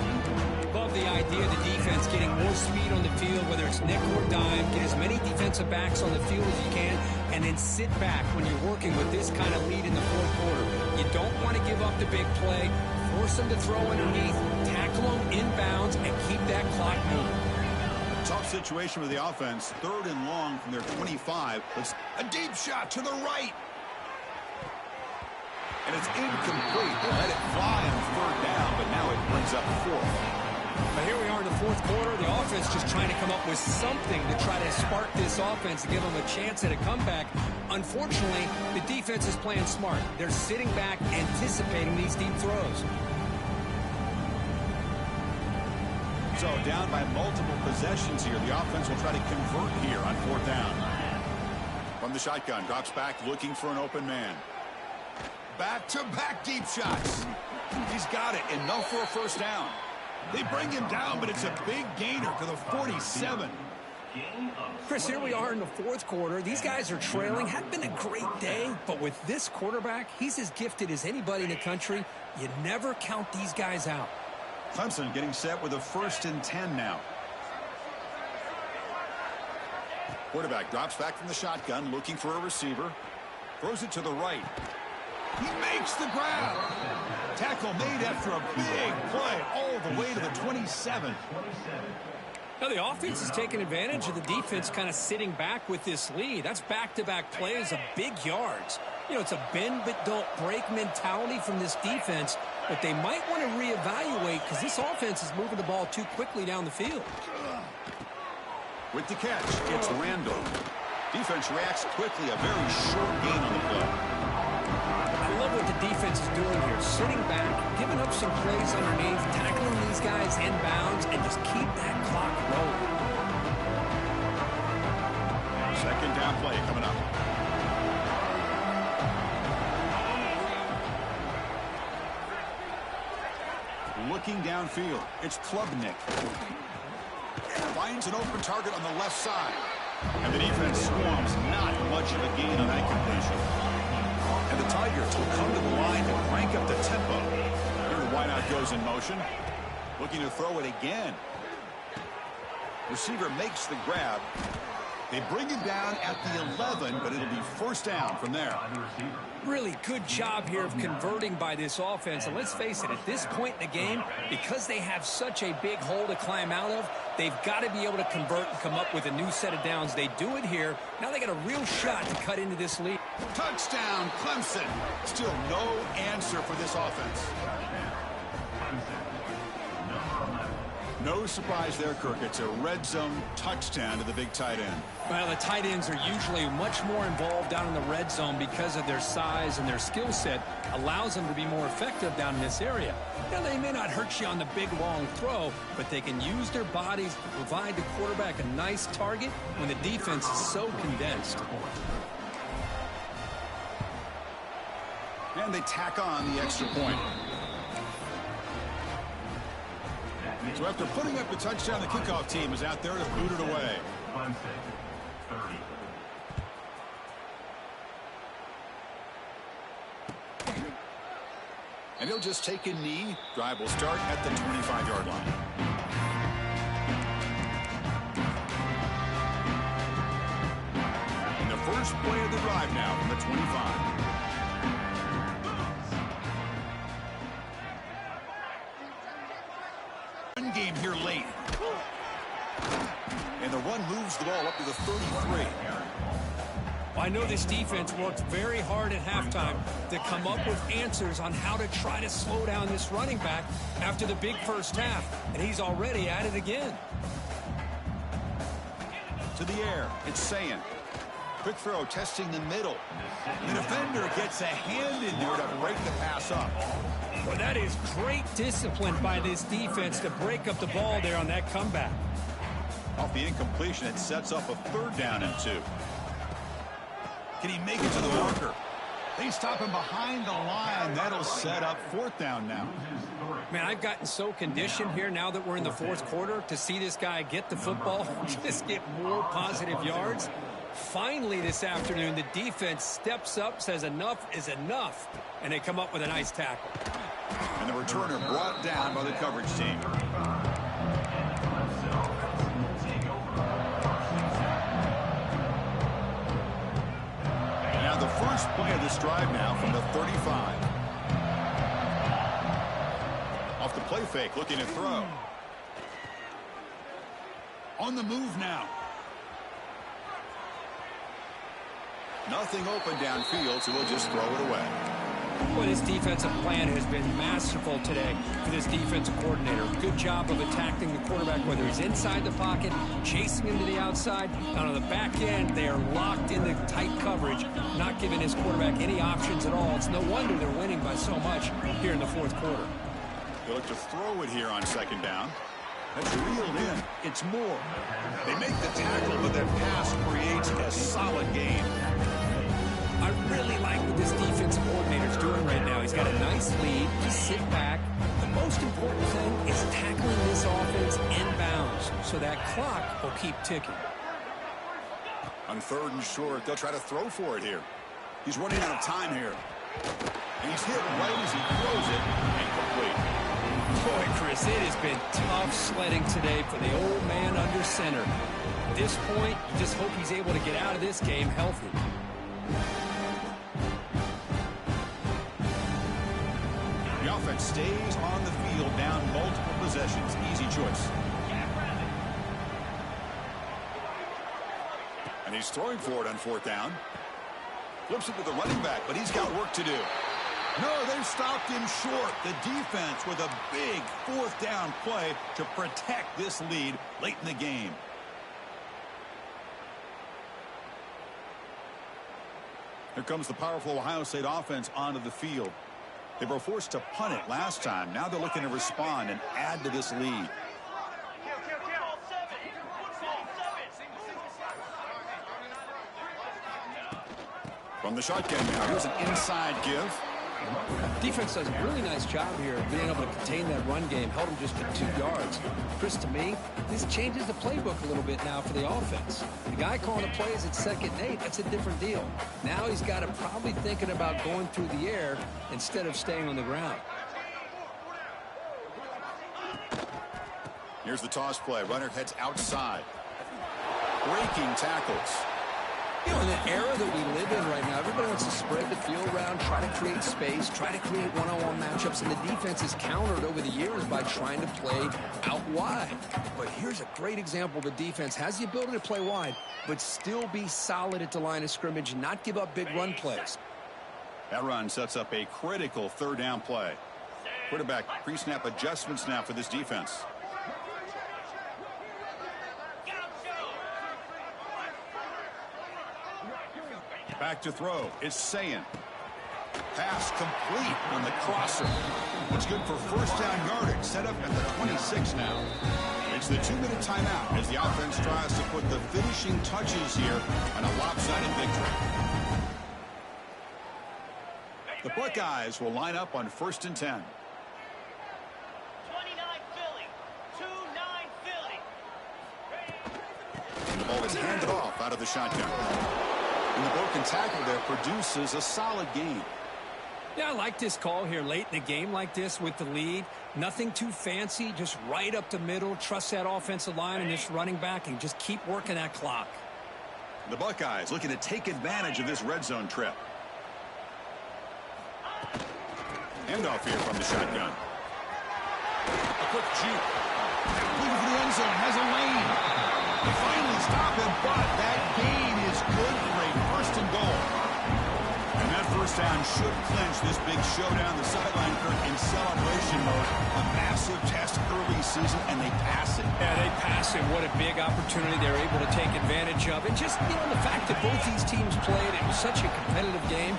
Love the idea of the defense getting more speed on the field, whether it's nickel or dime. Get as many defensive backs on the field as you can, and then sit back when you're working with this kind of lead in the fourth quarter. You don't want to give up the big play. Force them to throw underneath, tackle them inbounds, and keep that clock moving. Tough situation with the offense. Third and long from their 25. It's a deep shot to the right. And it's incomplete. They let it fly on third down, but now it brings up fourth. But here we are in the fourth quarter. The offense just trying to come up with something to try to spark this offense to give them a chance at a comeback. Unfortunately, the defense is playing smart. They're sitting back, anticipating these deep throws. So down by multiple possessions here. The offense will try to convert here on fourth down. From the shotgun, drops back looking for an open man. Back-to-back deep shots. He's got it. Enough for a first down. They bring him down, but it's a big gainer to the 47. Chris, here we are in the fourth quarter. These guys are trailing. Had been a great day, but with this quarterback, he's as gifted as anybody in the country. You never count these guys out. Clemson getting set with a 1st and 10 now. Quarterback drops back from the shotgun, looking for a receiver. Throws it to the right. He makes the grab. Tackle made after a big play all the way to the 27. Now the offense is taking advantage of the defense kind of sitting back with this lead. That's back-to-back plays of big yards. You know, it's a bend but don't break mentality from this defense, but they might want to reevaluate because this offense is moving the ball too quickly down the field. With the catch, it's Randall. Defense reacts quickly, a very short gain on the play. I love what the defense is doing here. Sitting back, giving up some plays underneath, tackling these guys inbounds, and just keep that clock rolling. Second down play coming up. Looking downfield, it's Klubnik. Finds an open target on the left side. And the defense swarms, not much of a gain on that completion. And the Tigers will come to the line to crank up the tempo. Here the wideout goes in motion. Looking to throw it again. Receiver makes the grab. They bring him down at the 11, but it'll be first down from there. Really good job here of converting by this offense. And let's face it, at this point in the game, because they have such a big hole to climb out of, they've got to be able to convert and come up with a new set of downs. They do it here. Now they got a real shot to cut into this lead. Touchdown, Clemson. Still no answer for this offense. No surprise there, Kirk. It's a red zone touchdown to the big tight end. Well, the tight ends are usually much more involved down in the red zone because of their size, and their skill set allows them to be more effective down in this area. Now, they may not hurt you on the big, long throw, but they can use their bodies to provide the quarterback a nice target when the defense is so condensed. And they tack on the extra point. So after putting up the touchdown, the kickoff team is out there to boot it away. Clemson, 30. And he'll just take a knee. Drive will start at the 25-yard line. And the first play of the drive now from the 25. Game here late. And the run moves the ball up to the 33. I know this defense worked very hard at halftime to come up with answers on how to try to slow down this running back after the big first half, and he's already at it again. To the air, it's Sayin. Quick throw, testing the middle. The defender gets a hand in there to break the pass up. Well, that is great discipline by this defense to break up the ball there on that comeback. Off the incompletion, it sets up a 3rd down and 2. Can he make it to the marker? They stop him behind the line. That'll set up 4th down now. Man, I've gotten so conditioned here now that we're in the 4th quarter to see this guy get the football, just get more positive yards. Finally this afternoon, the defense steps up, says enough is enough, and they come up with a nice tackle. And the returner brought down by the coverage team. Now the first play of this drive now from the 35. Off the play fake, looking to throw. On the move now. Nothing open downfield, so we'll just throw it away. Well, this defensive plan has been masterful today for this defensive coordinator. Good job of attacking the quarterback, whether he's inside the pocket, chasing him to the outside. And on the back end, they are locked into tight coverage, not giving his quarterback any options at all. It's no wonder they're winning by so much here in the 4th quarter. They look to throw it here on 2nd down. That's reeled in. It's more. They make the tackle, but that pass creates a solid gain. I really like what this defensive coordinator's doing right now. He's got a nice lead. Just sit back. The most important thing is tackling this offense inbounds so that clock will keep ticking. On 3rd and short, they'll try to throw for it here. He's running out of time here. And he's hit right as he throws it and complete. Boy, Chris, it has been tough sledding today for the old man under center. At this point, you just hope he's able to get out of this game healthy. The offense stays on the field, down multiple possessions. Easy choice. And he's throwing for it on 4th down. Flips it to the running back, but he's got work to do. No, they've stopped him short. The defense with a big 4th down play to protect this lead late in the game. Here comes the powerful Ohio State offense onto the field. They were forced to punt it last time. Now they're looking to respond and add to this lead. From the shotgun now, here's an inside give. Defense does a really nice job here of being able to contain that run game. Held him just to 2 yards. Chris, to me, this changes the playbook a little bit now for the offense. The guy calling the plays at 2nd and 8, that's a different deal. Now he's got to probably thinking about going through the air instead of staying on the ground. Here's the toss play. Runner heads outside. Breaking tackles. You know, in the era that we live in right now, everybody wants to spread the field around, try to create space, try to create one-on-one matchups, and the defense is countered over the years by trying to play out wide. But here's a great example of a defense has the ability to play wide, but still be solid at the line of scrimmage, not give up big run plays. That run sets up a critical 3rd down play. Quarterback pre-snap adjustments now for this defense. Back to throw. It's Sayin. Pass complete on the crosser. It's good for first down yardage. Set up at the 26 now. It's the 2-minute timeout as the offense tries to put the finishing touches here on a lopsided victory. The Buckeyes will line up on 1st and 10. 29 Philly. 2-9 Philly. And the ball is handed off out of the shotgun. And the broken tackle there produces a solid gain. Yeah, I like this call here late in the game like this with the lead. Nothing too fancy, just right up the middle. Trust that offensive line and this running back and just keep working that clock. The Buckeyes looking to take advantage of this red zone trip. Handoff here from the shotgun. A quick juke. Looking for the end zone. Has a lane. They finally stop him, but that gain is good for a 1st and goal. And that first down should clinch this big showdown. The sideline Kirk in celebration mode. A massive test early season, and they pass it. Yeah, they pass it. What a big opportunity they're able to take advantage of. And just, the fact that both these teams played, it was such a competitive game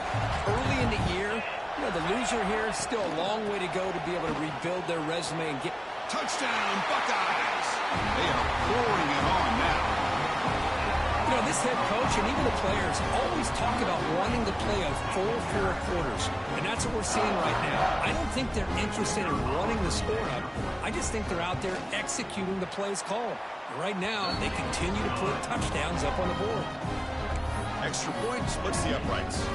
early in the year. The loser here, still a long way to go to be able to rebuild their resume and get... Touchdown, Buckeyes! They are pouring it on now. This head coach and even the players always talk about wanting to play a full 4 quarters. And that's what we're seeing right now. I don't think they're interested in running the score up. I just think they're out there executing the plays called. And right now, they continue to put touchdowns up on the board. Extra point splits the uprights.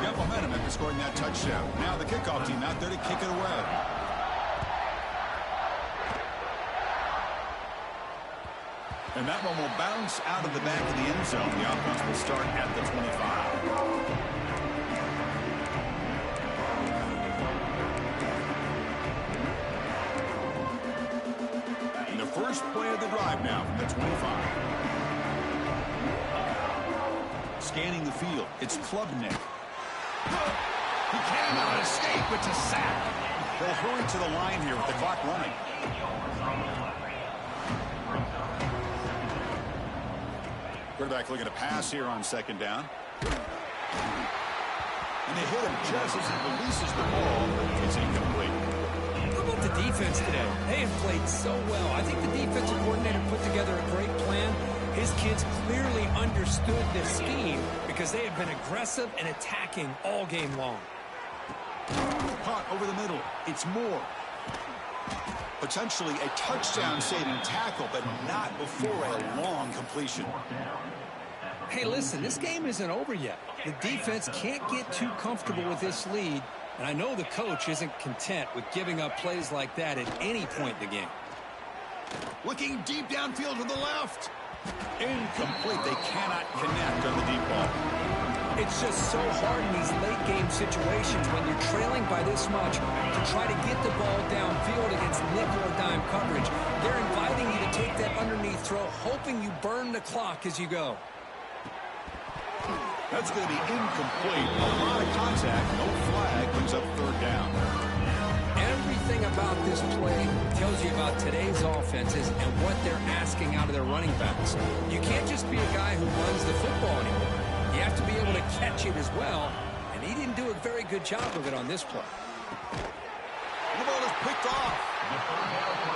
Got momentum after scoring that touchdown. Now the kickoff team out there to kick it away. And that one will bounce out of the back of the end zone. The offense will start at the 25. And the first play of the drive now from the 25. Scanning the field, it's Klubnik. He cannot escape. It's a sack. They'll hurry to the line here with the clock running. Quarterback looking to pass here on 2nd down. And they hit him just as he releases the ball. It's incomplete. How about the defense today? They have played so well. I think the defensive coordinator put together a great plan. His kids clearly understood this scheme because they have been aggressive and attacking all game long. Caught over the middle. It's Moore. Potentially a touchdown-saving tackle, but not before a long completion. Hey, listen, this game isn't over yet. The defense can't get too comfortable with this lead, and I know the coach isn't content with giving up plays like that at any point in the game. Looking deep downfield to the left. Incomplete. They cannot connect on the deep ball. It's just so hard in these late game situations when you're trailing by this much to try to get the ball downfield against nickel or dime coverage. They're inviting you to take that underneath throw, hoping you burn the clock as you go. That's going to be incomplete. A lot of contact. No flag. Brings up 3rd down. Everything about this play tells you about today's offenses and what they're asking out of their running backs. You can't just be a guy who runs the football anymore. You have to be able to catch it as well, and he didn't do a very good job of it on this play. The ball is picked off.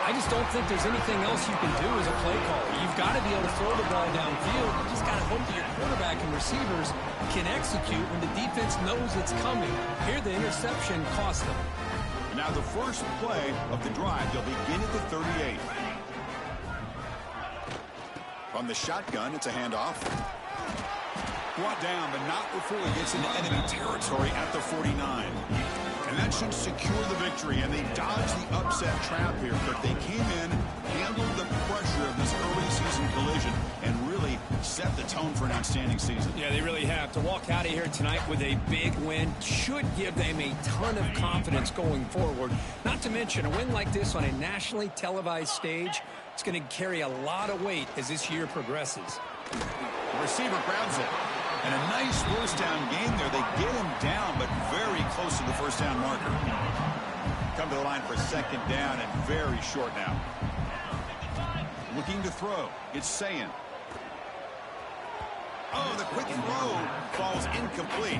I just don't think there's anything else you can do as a play caller. You've got to be able to throw the ball downfield. You just got to hope that your quarterback and receivers can execute when the defense knows it's coming. Here, the interception cost them. Now the first play of the drive, they'll begin at the 38. From the shotgun, it's a handoff. Brought down, but not before he gets into enemy territory at the 49. And that should secure the victory, and they dodged the upset trap here. But they came in, handled the pressure of this early season collision, and really set the tone for an outstanding season. Yeah, they really have. To walk out of here tonight with a big win should give them a ton of confidence going forward. Not to mention, a win like this on a nationally televised stage, it's going to carry a lot of weight as this year progresses. The receiver grabs it. And a nice first down game there. They get him down, but very close to the first down marker. Come to the line for 2nd down and very short now. Looking to throw. It's Sayin. Oh, the quick throw falls incomplete.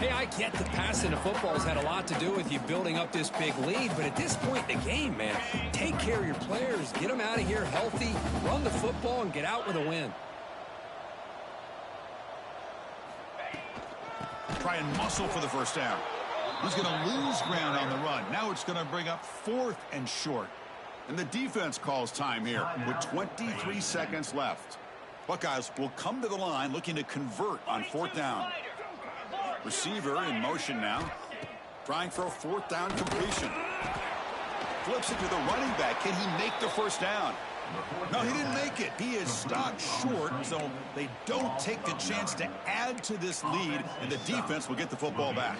Hey, I get that passing the football has had a lot to do with you building up this big lead, but at this point in the game, man, take care of your players. Get them out of here healthy, run the football, and get out with a win. Try and muscle for the first down. He's going to lose ground on the run. Now it's going to bring up 4th and short. And the defense calls time here with 23 seconds left. Buckeyes will come to the line looking to convert on 4th down. Receiver in motion now. Trying for a 4th down completion. Flips it to the running back. Can he make the first down? No, he didn't make it. He is stopped short, so they don't take the chance to add to this lead, and the defense will get the football back.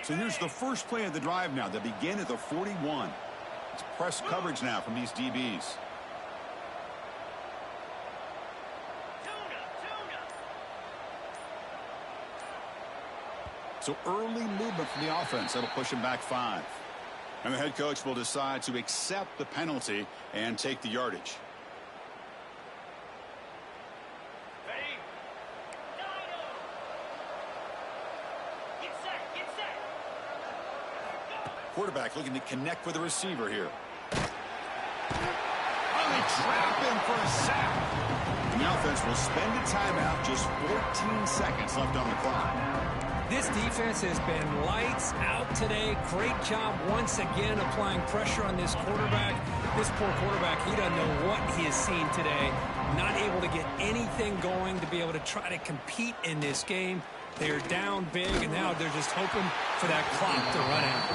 So here's the first play of the drive now. They begin at the 41. It's press coverage now from these DBs. So early movement from the offense. That'll push him back 5. And the head coach will decide to accept the penalty and take the yardage. Ready? Get set, get set. Quarterback looking to connect with the receiver here. Oh, they trap him for a sack. And the offense will spend a timeout. Just 14 seconds left on the clock. This defense has been lights out today. Great job once again applying pressure on this quarterback. This poor quarterback, he doesn't know what he has seen today. Not able to get anything going to be able to try to compete in this game. They're down big, and now they're just hoping for that clock to run out.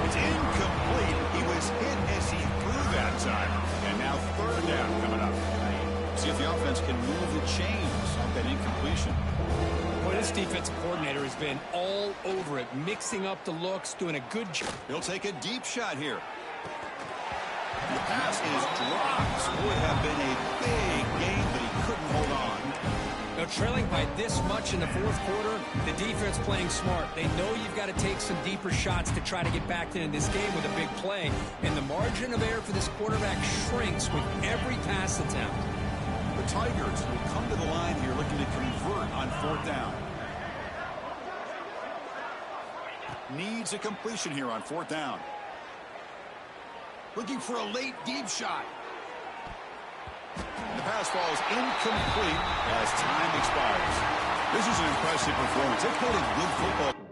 It's incomplete. He was hit as he threw that time. And now 3rd down coming up. See if the offense can move the chains off that incompletion. Well, this defensive coordinator has been all over it, mixing up the looks, doing a good job. He'll take a deep shot here. The pass is dropped. Would have been a big game, but he couldn't hold on. Now, trailing by this much in the 4th quarter, the defense playing smart. They know you've got to take some deeper shots to try to get back in this game with a big play. And the margin of error for this quarterback shrinks with every pass attempt. The Tigers will come to the line here looking to convert on 4th down. Needs a completion here on 4th down. Looking for a late deep shot. The pass falls incomplete as time expires. This is an impressive performance. They played a good football.